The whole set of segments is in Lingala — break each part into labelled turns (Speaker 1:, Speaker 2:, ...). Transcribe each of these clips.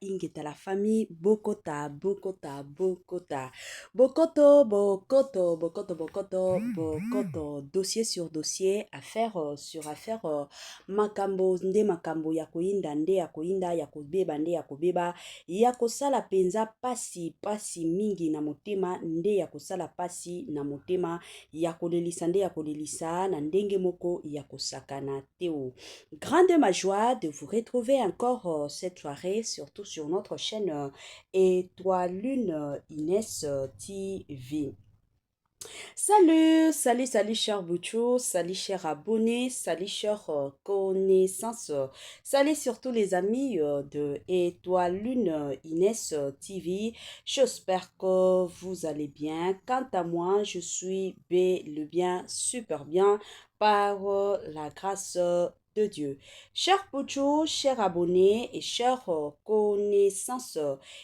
Speaker 1: Ingeta, la famille Bokota, Bokota, Bokota. Bokoto, Bokoto, Bokoto, Bokoto, Bokoto. Dossier sur dossier, affaire sur affaire. Makambo, nde makambo, yakoinda, nde yakoinda, yakobeba, nde yakobeba. Yakosala penza pasi, pasi mingi na motema, nde yakosala pasi na motema. Yakolelisa, nde yakolelisa, na ndenge moko yakosakana teo. Grande ma joie de vous retrouver encore cette soirée, surtout sur notre chaîne Étoile Lune Inès TV. Salut, salut, salut, chers Bouchou, salut, chers abonnés, salut, chers connaissances, salut surtout les amis de Étoile Lune Inès TV. J'espère que vous allez bien. Quant à moi, je suis le bien, super bien, par la grâce de Dieu. Chers Bouchou, chers abonnés et chers connaissances,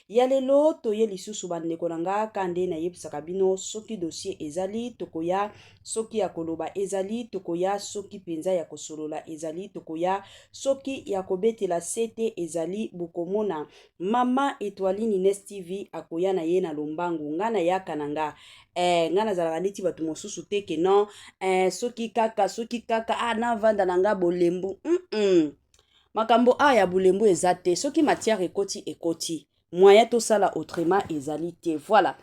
Speaker 1: yalelo toye lisusu bandeko nanga kande na yebisaka bino soki dossier ezali tokoya, soki ya koloba ezali tokoya, soki penza ya kosolola ezali tokoya, soki ya kobetela sete ezali bukomona mama Étoile Inès TV akoya na ye na lombangu ngana yaka nanga ngana zalaka neti batu mosusu teke non soki kaka na vanda nanga bolembu makambo ya bulembu ezate soki matière ekoti moyen to sala autrement ezali te. Voilà.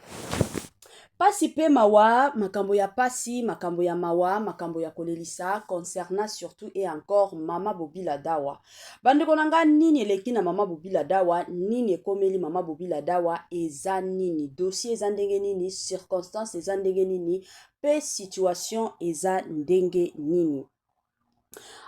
Speaker 1: Pasi pe mawa, makambo ya pasi, makambo ya mawa, makambo ya kolelisa, concernant surtout et encore Mama Bobila Dawa. Bandeko nanga nini eleki na Mama Bobila Dawa, nini ekomeli Mama Bobila Dawa, eza nini, dossier eza ndenge nini, circonstance eza ndenge nini, pe situation eza ndenge nini.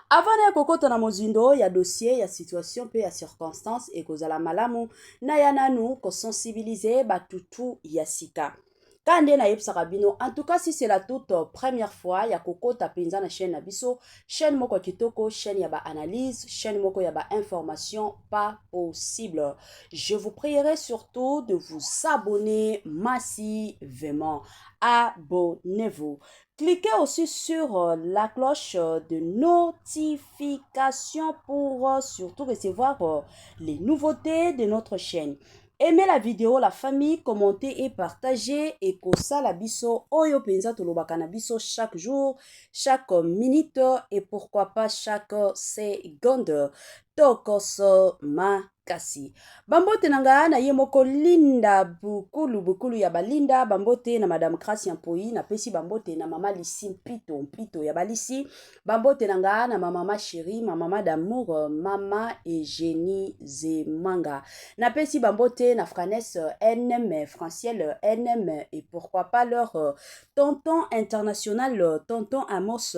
Speaker 1: Avant ya kokota na mozindo ya dossier ya situation pe ya circonstance et kozala malamu na ya nanu ko sensibiliser batutu ya sika. Kande na yebsaka bino, en tout cas si c'est la toute première fois ya kokota penza na chaîne na biso, chaîne moko kitoko, chaîne ya ba analyse, chaîne moko ya ba information pas possible. Je vous prierai surtout de vous abonner massivement. Abonnez-vous. Cliquez aussi sur la cloche de notification pour surtout recevoir les nouveautés de notre chaîne. Aimez la vidéo, la famille, commentez et partagez. Et kosala biso, oyo penza tolobaka na biso chaque jour, chaque minute et pourquoi pas chaque seconde. Tokoso makasi. Bambote nanga na ye moko linda bukulu ya balinda. Bambote na Madame Gracia Mpoi. Na pesi bambote na Mama Lisi Mpito ya balisi. Bambote nanga na Mama Chérie, Mama d'amour, Mama Eugénie Zemanga. Na pesi bambote na Franesse NM, Franciel NM et pourquoi pas leur tonton international, tonton Amos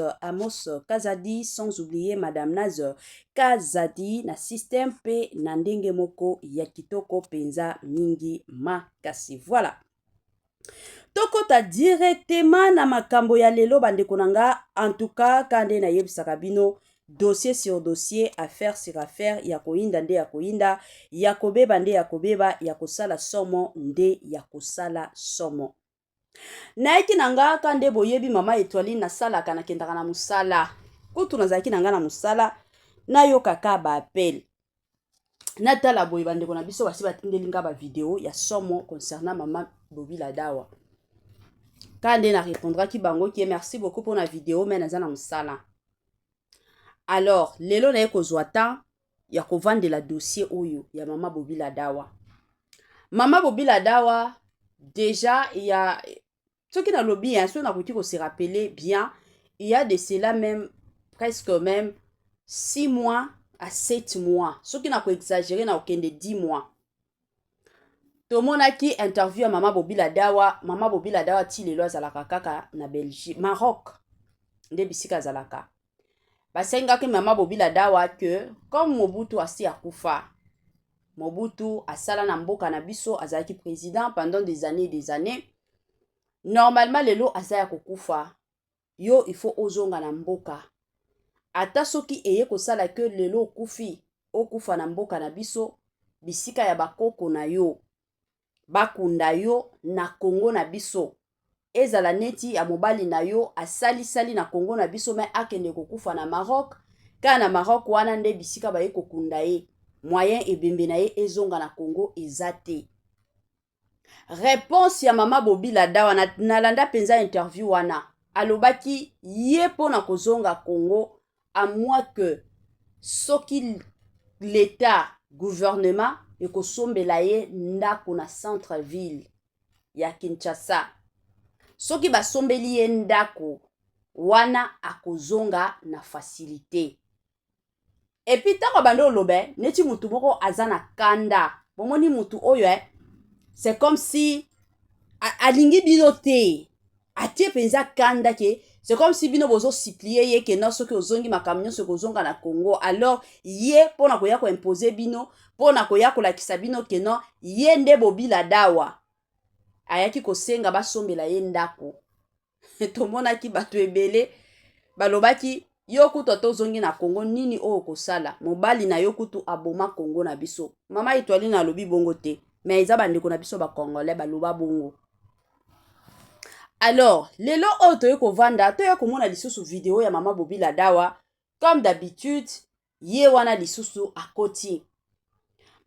Speaker 1: Kazadi, sans oublier Madame Naz Kazadi na système pe na ndenge moko ya kitoko penza mingi makasi. Voilà. Tokota directement na makambo ya lelo bandeko nanga. En tout cas kande na yebisaka bino dossier sur dossier, affaire sur affaire, yakoinda nde yakoinda, yakobeba nde yakobeba, yakosala somo nde yakosala somo. Naiki nanga kande boyebi Mama Étoile na sala kana kendaka na musala. Kutu nazaki nanga na musala na yo kaka ba appel. Natala boye bandeko na biso basi batindeli nga ba vidéo ya somo concernant Mama Bobila Dawa. Kande na répondra ki bango ki merci beaucoup pour la vidéo mais naza na musala. Alors, lelo na yeko zwata ya kovande la dossier oyo ya Mama Bobila Dawa. Mama Bobila Dawa déjà il y a ce qui na lobby hein, ceux na kuti ko se rappeler bien, il y a de cela même presque même 6 mois à 7 mois. Ce qui n'a pas exagéré na aucun de 10 mois. Tout le monde a qui interview à Mama Bobila Dawa. Mama Bobila Dawa ti lelo azalaka kaka na Belgique, Maroc. Nde bisika azalaka. Basenga ke Mama Bobila Dawa que comme Mobutu asi akufa. Mobutu asala na mboka na biso azalaki président pendant des années et des années. Normalement lelo azaya kokufa. Yo il faut ozonga na mboka. Ata soki eye kosala ke lelo okufa na mboka na biso bisika ya bakoko na yo bakunda yo na Congo na biso ezala neti ya mobali na yo asali na Congo na biso me akende kokufa na Maroc kana Maroc wana nde bisika ba kokunda ye moyen ebembe na ye ezonga na Congo ezate. Réponse ya mama Bobila Dawa na landa penza interview wana alobaki ye pona kozonga Congo à moins que soki l'état gouvernement ekosombela ye ndako na centre ville ya Kinshasa. Soki basombeli ye ndako wana akozonga na facilité. Et puis tako bando lobe neti mutu moko azana kanda. Bomoni mutu oyo c'est comme si alingi bino te. Atie penza kanda ke c'est comme si bino bozo supplier ye ke non soki ozongi makamnyo soki ozonga na Congo. Alors ye pona koya ko imposer bino, pona koya ko lakisa bino ke non ye nde Bobila Dawa. Ayaki kosenga basombela ye ndako. Tomonaki bato ebele balobaki yokutu tozongi na Congo nini o kosala mobali na yokutu aboma Congo na biso. Mama Itwali na lobi bongo te, mais eza bandeko na biso ba Congolais baloba bongo. Alors, lelo oto yoko vanda to yoko mona lisusu vidéo ya mama Bobila Dawa comme d'habitude ye wana lisusu akoti.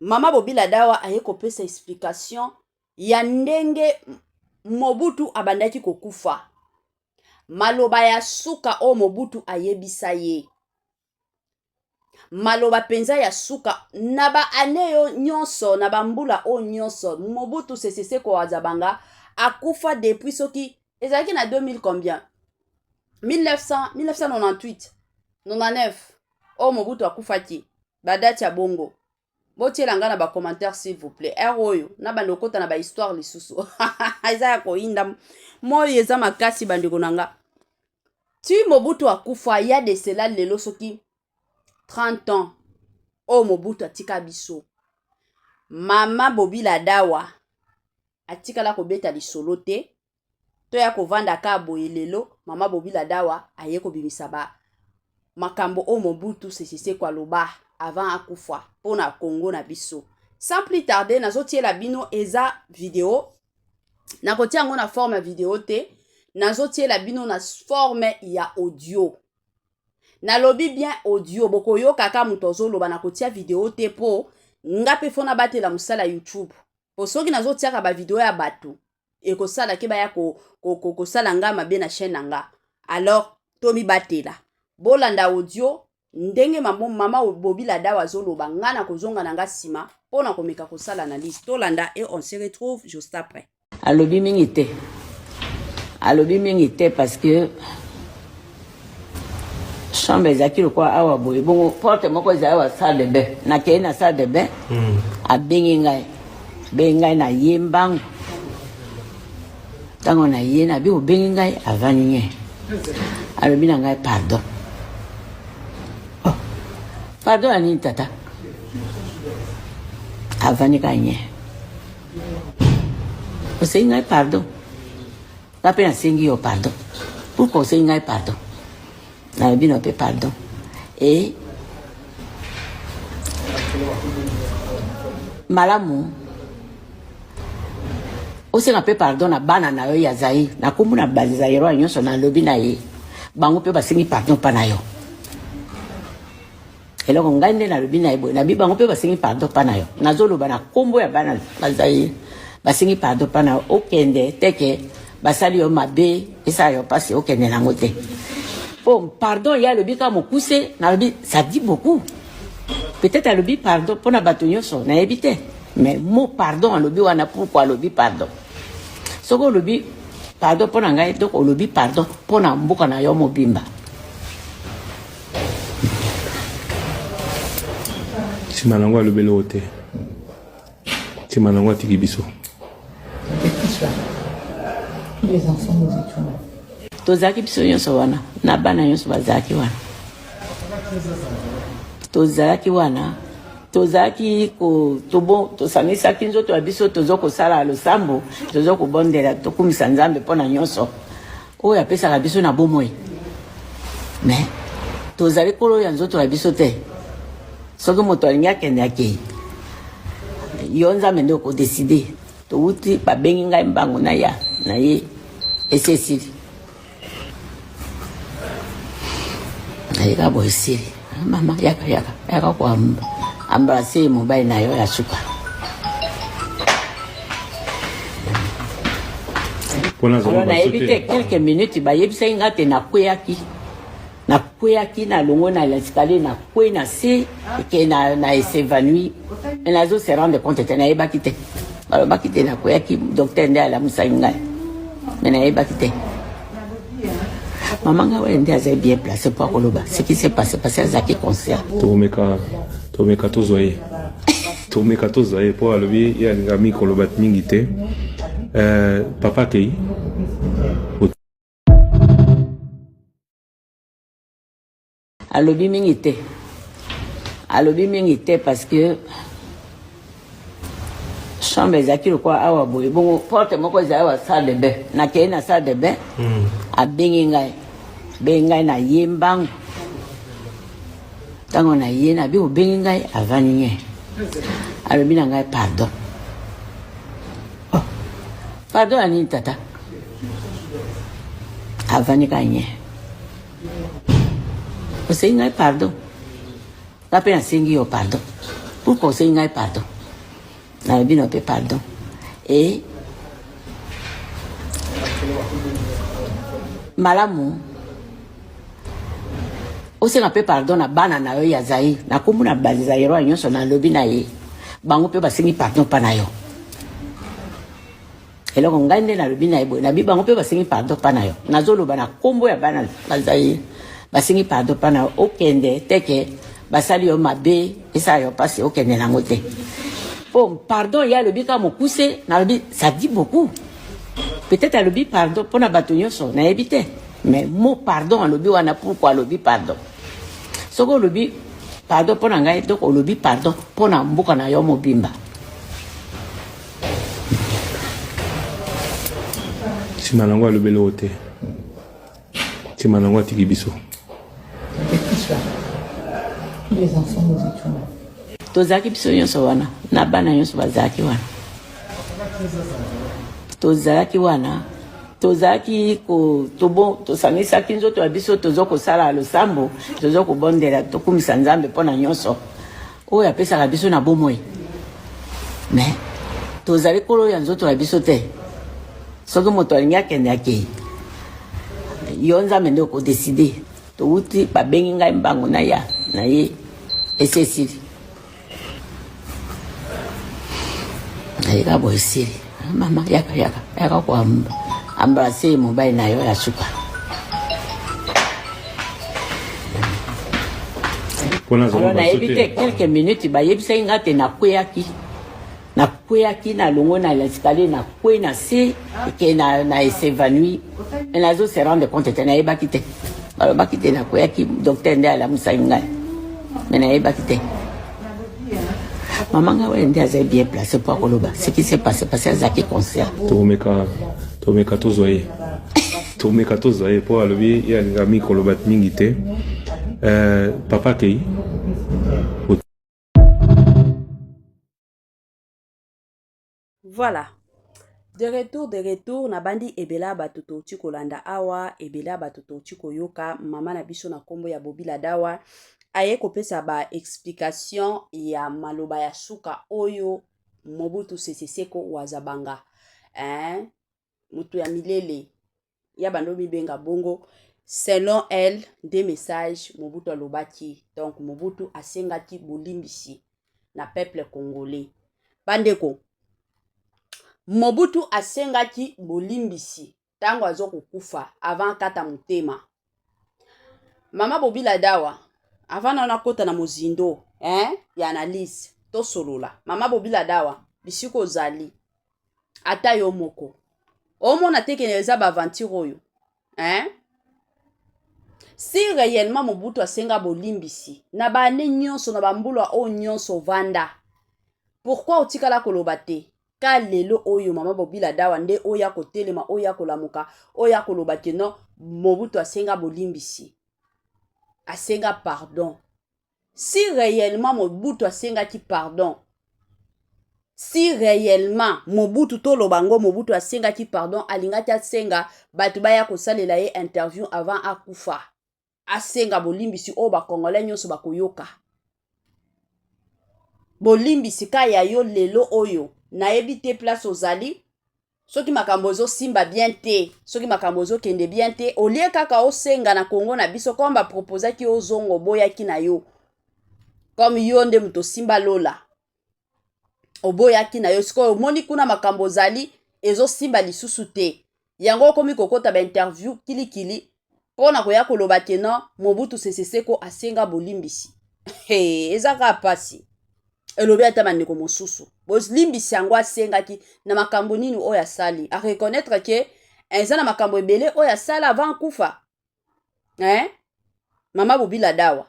Speaker 1: Mama Bobila Dawa ayeko pesa explication ya ndenge Mobutu abandaki kokufa. Maloba ya suka o Mobutu ayebisa ye. Maloba penza ya suka naba aneyo nyonso naba mbula o nyonso Mobutu sesese ko azabanga akufa depuis soki ezalaki na 2000 combien 1998 99 o Mobutu akufaki badati ya bongo. Botiela nga na ba commentaire s'il vous plaît. Eroyo na bando kota na ba histoire lisusu. Eza ya koinda moyo eza makasi bandeko nanga. Tu Mobutu akufa ya de cela lelo soki 30 ans. O Mobutu atika biso. Mama Bobila Dawa atika la kobeta lisolo te. To ya kovanda ka boye lelo mama Bobila Dawa aye ko bimisa ba makambo o Mobutu sesese kwa loba avant akufa pona Congo na biso. Sans plus tarder nazotie la bino eza vidéo na kotia ngo na forme vidéo te nazotie la bino na forme ya audio. Na lobi bien audio boko yo kaka mutozo loba na kotia vidéo te po ngape fona batela musala YouTube. Po soki nazotia ka ba vidéo ya bato e ko sala ke ba ya ko sala nga mabe na chaîne nga. Alors tomi batela bolanda audio ndenge mama Bobila Dawa zoloba ngana kozonga nanga sima pona komeka kosala na liste tolanda et on se retrouve juste après.
Speaker 2: Alobi mingi te parce que chambre ezaki lokwa awa boye bongo porte moko eza awa salle de bain nakei na salle de bain abengi ngai na ye mbangu ntango na ye na bi obengi ngai avandi nye alobi na ngai pardon. Pardon à nini tata avani kanye osengi ngai pardon ngape nasengi yo pardon pourquoi osengi ngai pardon nalobi na pe pardon et malamu osenga pe pardon na bana na yo ya Zaïre na kombo na Zaïre nyonso nalobi na ye bango pe basengi pardon pa na yo. Eloko ngai nde nalobi na ebo na bibango pe basengi pardon pa na yo nazoloba na kombo ya bana bazayi basengi pardon pa na yo okende teke basali yo mabe esa yo pasi okende nango te po pardon ya lobi ka mokuse nalobi ça dit beaucoup peut-être alobi pardon pona bato nyonso na yebi te mais mot pardon alobi wana pourquoi alobi pardon soko olobi pardon pona ngai donc olobi pardon pona mboka na yo mobimba.
Speaker 3: Timanangwa lobelo te. Timanangwa tiki biso.
Speaker 2: Les enfants nous étions. Tozaki biso nyonso wana na bana nyonso bazaki wana. Tozaki wana. Tozaki ko tobo tosamisa kinzo to biso tozoko sala losambo tozoko bondela tokumisa nzambe pona nyonso. Oyo apesa biso na bomoi. Mais tozali kolo ya nzoto ya biso te. Soki moto alingi akende akei yo nzambe nde okodeside touti babengi ngai mbangu na ye esesili nayeka boye esili Mama yaka kwa embrasser mobile na yo ya suka. Alors on a évité quelques minutes ba yebisa ngate na kweyaki na longo na l'escalier na kwe na se ke na s'évanouit et la zo se rendre compte te na yeba kite alors ba kite na kweyaki docteur nde ala musainga mais na yeba kite maman nga wende azai bien placé pour koloba ce qui s'est passé parce que zaki concert
Speaker 3: tomeka tozoye pour alobi ya ngami koloba mingi te papa kei
Speaker 2: alobi mingi te parce que chambre ezaki lokwa awa boye bongo porte moko ezali awa salle de bain nakei na salle de bain abengi ngai na ye mbangu ntango na ye na bi obengi ngai avani nye alobi na ngai pardon anini tata avani ka nye osengi ngai pardon nga mpe nasengi yo pardon pourquoi osengi ngai pardon nalobi na mpe pardon e malamu osenga mpe pardon na bana na yo ya Zaïre na kombo na bazairo nyonso nalobi na ye bango mpe basengi pardon mpa na yo eloko ngai nde nalobi na ye boye nabi bango mpe basengi pardon mpa na yo nazoloba na kombo ya bana bazaire basengi pardon mpa na yo okende teke basali yo mabe esala yo mpasi okende nango te po pardon ya alobi ka mokuse nalobi ça dit beaucoup peut-être alobi pardon mpona bato nyonso nayebi te mais mot pardon alobi wana pourquoi alobi pardon soki olobi pardon mpona ngai donc olobi pardon mpona mboka na yo mobimba
Speaker 3: nsima nango alobeli oyo te nsima nango atiki biso
Speaker 2: tozalaki biso nyonso wana na bana nyonso bazalaki wana tozalaki wana tozalaki tosangisaki nzoto ya biso tozo kosala losambo tozo kobondela tokumisa nzambe mpona nyonso oyo apesaka biso na bomoi mais tozali kolo ya nzoto ya biso te soki moto alingi akende akei yo nzambe nde okodeside touti babengi ngai mbango na ye esesili ayika boye esili mama yaka kwa embrasser mobile na yo ya suka alors on a évité quelques minutes ba yebisa ngate na kweyaki na longo na l'escalier na kwe na se ke na s'évanouit et la zo se rendre compte te na yeba kite ba kite na kweyaki docteur nde ala musainga mais na yeba kite maman nga wende azai bien placé pour koloba ce qui s'est passé parce que zaki concert
Speaker 3: tomeka tozoye pour alobi ya ngami koloba mingi te papa kei
Speaker 1: Voilà. De retour, na bandi ebela batuto tiko landa awa, ebela batuto tiko yoka, mama na biso na kombo ya Bobila Dawa, aye kopesa ba explication ya maloba ya suka oyo Mobutu Sese Seko wazabanga. Mutu ya milele, ya bandomi benga bongo, selon elle, des messages Mobutu alobaki. Donc Mobutu asengaki bolimbisi na peuple congolais. Bandeko, Mobutu asengaki bolimbisi tango azo kukufa avant kata mutema. Mama Bobila Dawa avant na kota na mozindo ya analyse to solola. Mama Bobila Dawa bisiko zali ata yo moko omona tekeneza ba aventure oyo si réellement Mobutu asenga bolimbisi na bane nyonso na bambulwa o nyonso vanda, pourquoi otikala koloba te ka lelo oyo mama Bobila Dawa nde oya kotelema oya kolamuka oya koloba te non Mobutu asenga bolimbisi asenga pardon? Si réellement Mobutu asenga ki pardon, si réellement Mobutu to lobango Mobutu asenga ki pardon, alingati asenga batu baya kosalela ye interview avant akufa. asenga bolimbisi oyo bakongolais nyonso bakoyoka. Bolimbisi ka ya yo lelo oyo nayebi te place ozali soki makambo ezosimba bien te, soki makambo ezokende bien te, olie kaka osenga na Kongo na biso comme baproposaki ozongo boyaki na yo comme yo nde muto simba lola oboyaki na yo sikoyo omoni kuna makambo ozali ezosimba lisusu te, yango okomi kokota bainterview kilikili mpona koya koloba ke non Mobutu Sese Seko asenga bolimbisi. Eza kaka pasi elobi ata bandeko mosusu bolimbisi yango asengaki na makambo nini oyo asali, a reconnaître ke eza na makambo ebele oyo asala avant kufa. Mama Bobila Dawa,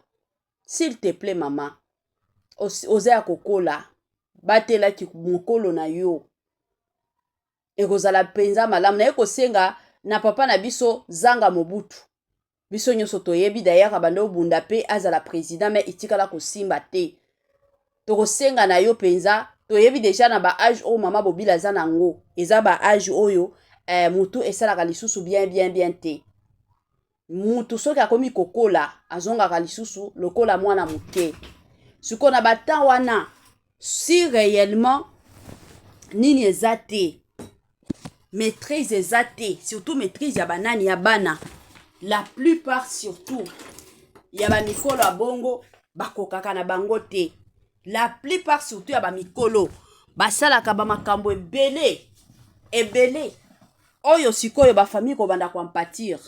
Speaker 1: s'il te plaît mama, oza ya kokola batelaki mokolo na yo ekozala mpenza malamu na ye kosenga na papa na biso Zanga Mobutu. Biso nyonso toyebi d'ailleurs bande obunda pe azala président mais itikala kosimba te. Tokosenga na yo penza toyebi déjà na ba âge o mama Bobila za nango eza ba âge oyo mutu esalaka lisusu bien te. Mutu soki akomi kokola azongaka lisusu lokola mwana muke. Siko na batan wana si réellement nini eza te, maîtrise eza te, surtout maîtrise ya banani ya bana, la plupart surtout ya ba mikolo ya bongo bakokaka na bango te. La plupart surtout ya ba mikolo basalaka ba makambo ebele oyo sikoyo ba famille ko banda kompatir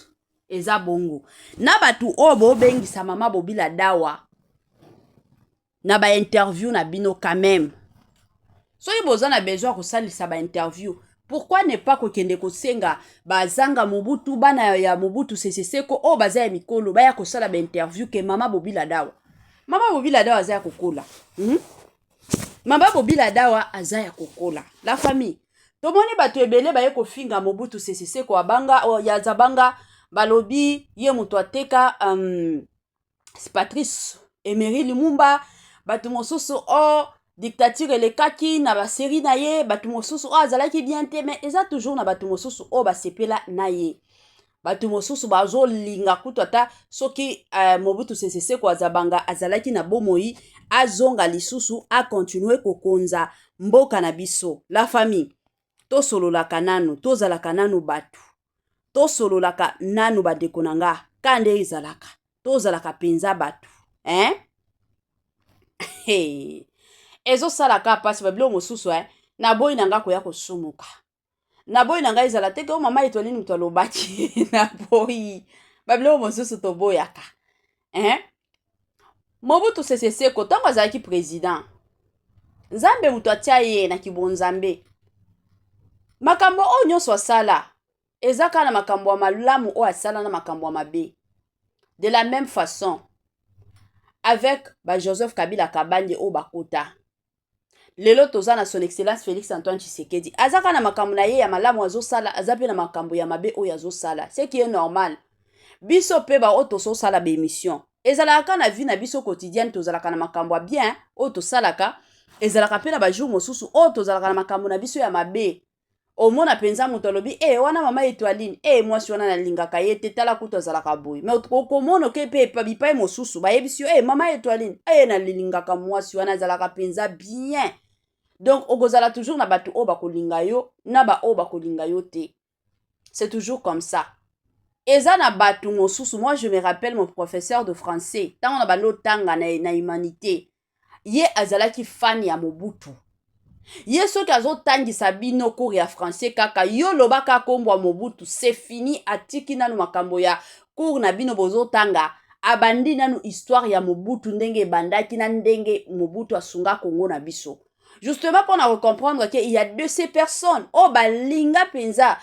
Speaker 1: eza bongo. Na batu oyo bobengisa mama Bobila Dawa na ba interview na bino quand même. Soki boza na besoin kosalisa ba interview, pourquoi ne pas kokende kosenga bazanga Mobutu bana ya Mobutu Sese Seko o baza ya mikolo baya kosala ba interview ke mama Bobila Dawa. Mama Bobila Dawa aza ya kokola. Mama Bobila Dawa aza ya kokola. La famille. Tomoni bato ebele baye kofinga Mobutu Sese Seko abanga ya zabanga balobi ye muto ateka Patrice Emery Lumumba bato mosusu dictature elekaki na ba série na ye bato mosusu azalaki bien te mais eza toujours na bato mosusu basepela na ye. Bato mosusu bazo linga kutu ata soki Mobutu Sese Seko azabanga azalaki na bomoi azonga lisusu a continuer kokonza mboka na biso. La famille tosololaka nanu tozalaka nanu batu tosololaka nanu bandeko na nga kande ezalaka tozalaka penza batu ezosalaka pasi babilo mosusu na boyi na nga koya kosumuka na boyi na nga ezala teke o mama etolini mutu alobaki na boyi babilo mosusu toboyaka Mobutu Sese Seko ntango azalaki président Nzambe mutu atia ye na kibonzambe makambo oyo nyonso asala eza kaka na makambo ya malamu oyo asala na makambo ya mabe. De la même façon avec Joseph Kabila Kabande oyo bakota lelo toza na son excellence Félix Antoine Tshisekedi azaka na makambo na ye ya malamu azosala azape na makambo ya mabe oyo azosala, ce qui est normal. Biso pe ba oyo tososala ba émission ezalaka na vie na biso quotidienne tozalaka na makambo ya bien oyo tosalaka ezalaka pe na ba jour mosusu oyo tozalaka na makambo na biso ya mabe. Omona penza mutu alobi wana mama Etoiline mwasi wana nalingaka ye te tala kutu azalaka boye mais okomona ke pe bipai mosusu bayebisi yo mama Etoiline nalingaka mwasi wana azalaka penza bien. Donc okozala toujours na batu oyo bakolinga yo na ba oyo bakolinga yo te. C'est toujours comme ça. Eza na batu mosusu, moi je me rappelle mon professeur de français tango na bando tanga na humanité ye azalaki fan ya Mobutu. Ye soki azotangisa bino cours ya français kaka yo lobaka kombo Mobutu c'est fini atiki nanu makambo ya cours na bino bozotanga abandi nanu histoire ya Mobutu ndenge bandaki na ndenge Mobutu asunga Congo na biso. Justement pour na comprendre que il y a de ces personnes balinga penza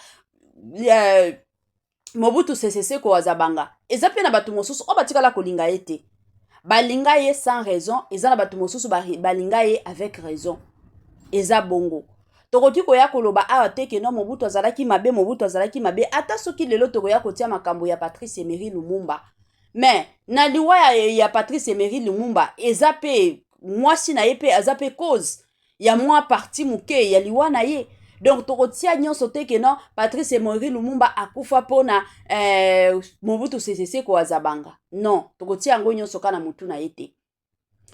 Speaker 1: Mobutu Sese Seko azabanga eza pe na batu mosusu batikala kolinga ete balinga ye sans raison eza na batu mosusu balinga ye avec raison. Eza bongo tokoki koya koloba awa teke no Mobutu azalaki mabe ata soki lelo tokoya kotia makambo ya Patrice Emery Lumumba mais na liwa ya Patrice Emery Lumumba eza pe mwasi na ye pe aza pe cause ya mwa parti muke ya liwa na ye donc tokotia nyonso te ke non Patrice Emery Lumumba akufa pona Mobutu Sese Seko azabanga non tokotia yango nyonso kana mutu na ye te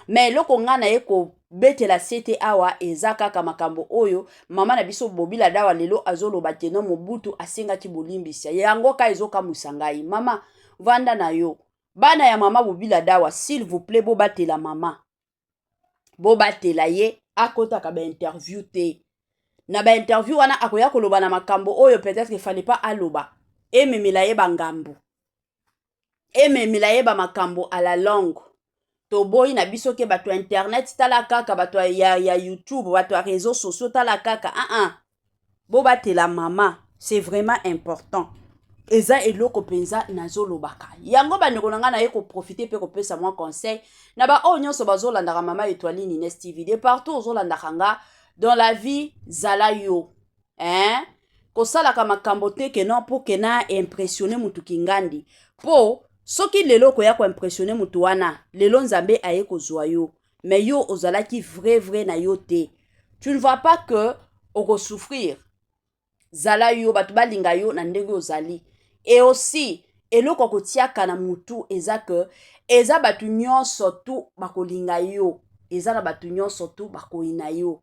Speaker 1: mais eloko nga na ye kobetela sete awa eza kaka makambo oyo mama na biso Bobila Dawa lelo azoloba te non Mobutu asengaki bolimbisa yango ka ezokamwisa ngai mama vanda na yo bana ya mama Bobila Dawa s'il vous plaît bobatela mama bobatela ye akotaka bainterview te na bainterview wana akoya koloba na makambo oyo peut-être qu'il fallait pas aloba ememela ye bangambo ememela ye bamakambo à la longue toboyi na biso ke bato ya internet tala kaka bato ya YouTube bato ya réseaux sociaux tala kaka bobatela mama c'est vraiment important eza eloko penza nazolobaka yango bandeko na nga na ye koprofite mpe kopesa mwa conseil na baoyo nyonso bazolandaka mama Etoiline Ines TV de partout ozolandaka nga dans la vie zala yo kosalaka makambo te ke non mpo ke na impressionne mutu kingandi mpo soki lelo koya koimpressionne mutu wana lelo nzambe aye kozwa yo mais yo ozalaki vrai na yo te tu ne vois pas que okosouffrir zala yo bato balinga yo na ndenge ozali et aussi eloko kotiaka na mutu eza que eza batu nyonso tu bakolinga yo eza na batu nyonso tu bakoyina yo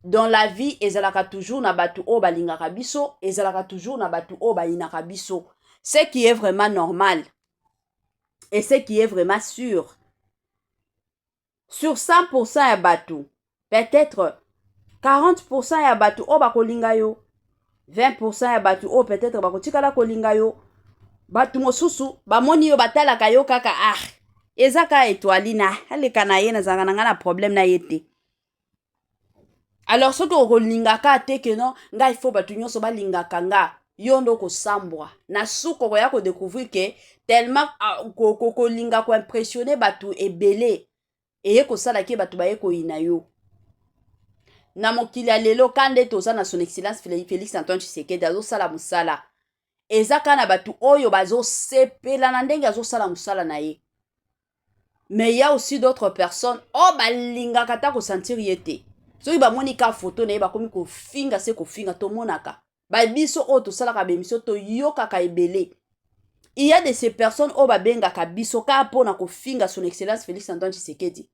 Speaker 1: dans la vie ezalaka toujours na batu o balingaka biso ezalaka toujours na batu o bayinaka biso ce qui est vraiment normal et ce qui est vraiment sûr sur 100% ya batu peut-être 40% ya batu o bakolinga yo 20% ya batu o peut-être bakotikala kolinga yo batu mosusu bamoni yo batalaka yo kaka ezaka Etoiline aleka na ye nazanga na nga na problème na ye te alors soki okolingaka te ke non ngai faut batu nyonso balingaka nga yo ndo kosambwa na suko koya kodécouvrir ke tellement kolinga koimpressionne batu ebele eye kosala ke batu baye koyina yo na mokili ya lelo kande toza na son excellence Félix Antoine Tshisekedi azosala mosala eza kana batu oyo bazosepela na ndenge azosala mosala na ye mais il y a aussi d'autres personnes balingaka ta kosentir ye te soki bamoni ka foto na ye bakomi kofinga se kofinga tomonaka babiso oyo tosalaka bemission toyokaka ebele il y a de ces personnes babengaka biso ka mpona kofinga son excellence Félix Antoine Tshisekedi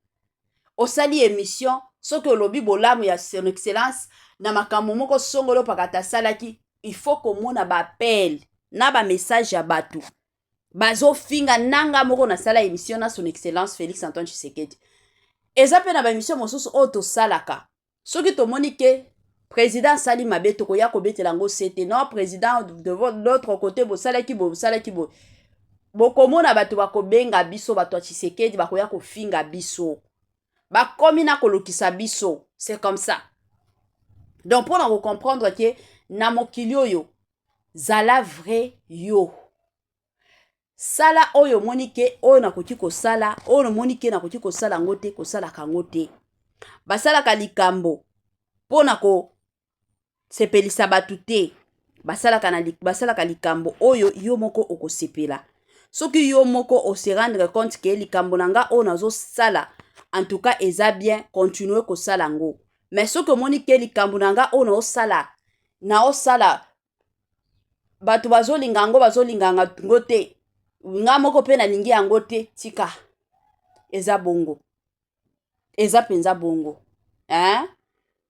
Speaker 1: osali émission soki olobi bolamu ya son excellence na makambo moko songolo pakata salaki il faut komona bapel na bamessage ya batu bazofinga nanga moko na sala émission na son excellence Félix Antoine Tshisekedi eza pe na baémission mosusu oyo tosalaka soki tomoni ke président sali mabe tokoya kobetela yango sete non président de l'autre côté bosalaki bokomona bato bakobenga biso bato ya Tshisekedi bakoya kofinga biso bakomi na kolokisa biso c'est comme ça donc mpona kocomprendre ke na mokili oyo zala vrai yo sala oyo moni ke oyo nakoki kosala oyo moni ke nakoki kosala ngo te kosalaka ngo te basalaka likambo mpona kosepelisa batu te basalaka likambo oyo yo moko okosepela soki yo moko ose rendre compte ke likambo na nga oyo nazosala en tout cas eza bien continuer kosala ngo mais soki omoni ke likambo na nga oyo naosala bato bazolinga ngo te nga moko pe nalingi yango te tika eza bongo eza penza bongo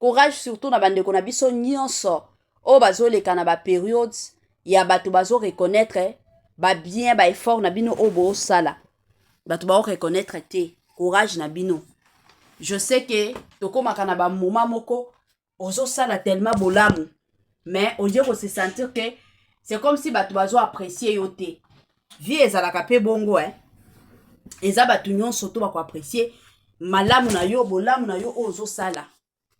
Speaker 1: courage surtout na bandeko na biso nyonso oyo bazoleka na bapériode ya bato bazoreconnaître babien baeffort na bino oyo boosala bato baoreconnaître te courage na bino je sais que tokomaka na bamoma moko ozosala tellement bolamu mais au lieu se sentir que c'est comme si bato bazoapprécier yo te vie ezalaka pe bongo eza bato nyonso to bakoapprécier malamu na yo bolamu na yo oyo ozosala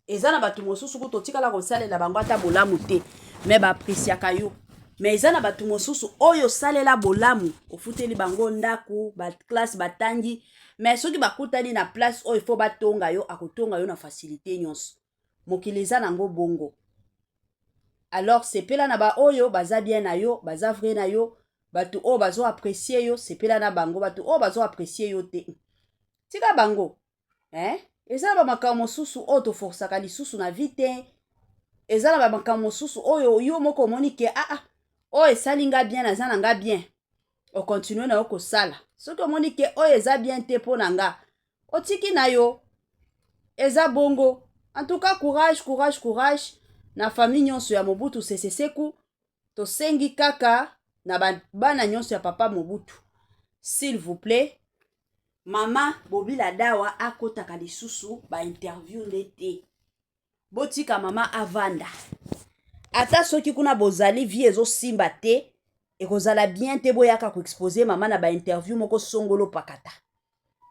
Speaker 1: eza na bato mosusu kuto tikala kosalela bango ata bolamu te mais baappréciaka yo mais eza na bato mosusu oyo salela bolamu ofuteli bango ndako baklasse batangi mais soki bakutani na place oyo ifo batonga yo akotonga yo na facilité nyonso mokili eza nango bongo alors sepela na ba oyo baza bien na yo baza vrai na yo bato oyo bazoapprécier yo sepela na bango bato oyo bazoapprécier yo te tika bango eza na bamakambo mosusu oyo toforsaka lisusu na vie te eza na makambo mosusu oyo yo moko omoni ke oyo esali nga bien naza na nga bien okontinue na yo kosala soki omoni ke oyo eza bien te mpo na nga otiki na yo eza bongo. En tout cas courage na famille nyonso ya Mobutu Sese Seko tosengi kaka na bana nyonso ya papa Mobutu s'il vous plaît mama Bobila Dawa akotaka lisusu ba interview ndete botika mama avanda ata soki kuna bozali vie ezosimba te ekozala bien te boyaka koexpose mama na ba interview moko songolo pakata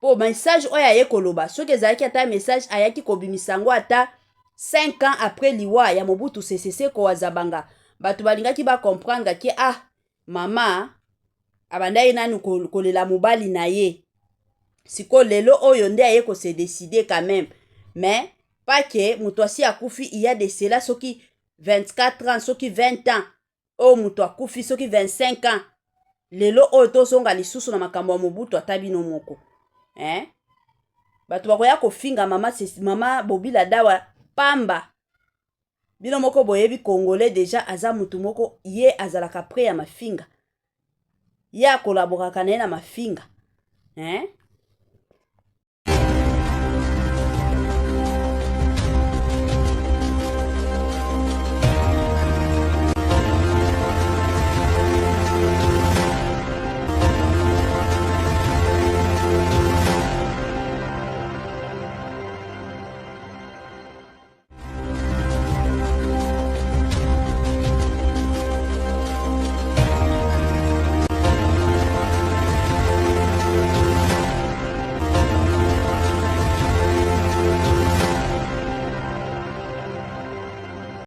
Speaker 1: po message oyo aye koloba soki ezalaki ata message ayaki kobimisa yango ata 5 ans après liwa ya Mobutu Sese Seko wazabanga bato balingaki comprendre ke mama abandai nanu kolela mobali na ye siko lelo oyo nde aye ko se décider quand même mais pas que muto asi akufi il y a de cela soki 24 ans soki 20 ans o muto akufi soki 25 ans lelo oyo tozonga lisusu na makambo ya Mobutu atabino moko bato bakoya kofinga mama Bobila Dawa pamba bino moko boyebi congolais déjà aza mutu moko ye azalaka près ya mafinga ye akolaboraka na ye na mafinga